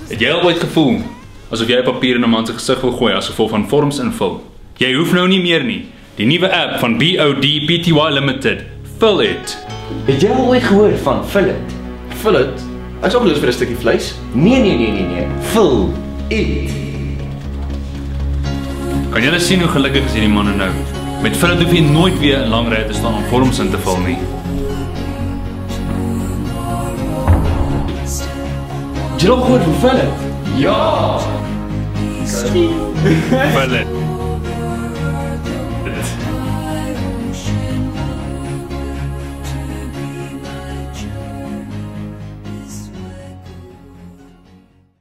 Het jy al ooit gevoel asof jy papier in 'n man se gesig wil gooi as gevolg van vorms invul? Jy hoef nou nie meer nie. Die nuwe app van BOD Pty Limited, Fill It. Het jy al ooit gehoor van Fill It? Fill It? Ek is ook lus vir 'n stukkie vleis. Nee. Fill It. Kan julle sien hoe gelukkig is hierdie manne nou? Met Fill It hoef jy nooit weer in lang rye te staan om vorms in te vul nie. Het jy al gehoor van Fill It? Ja! Fill It.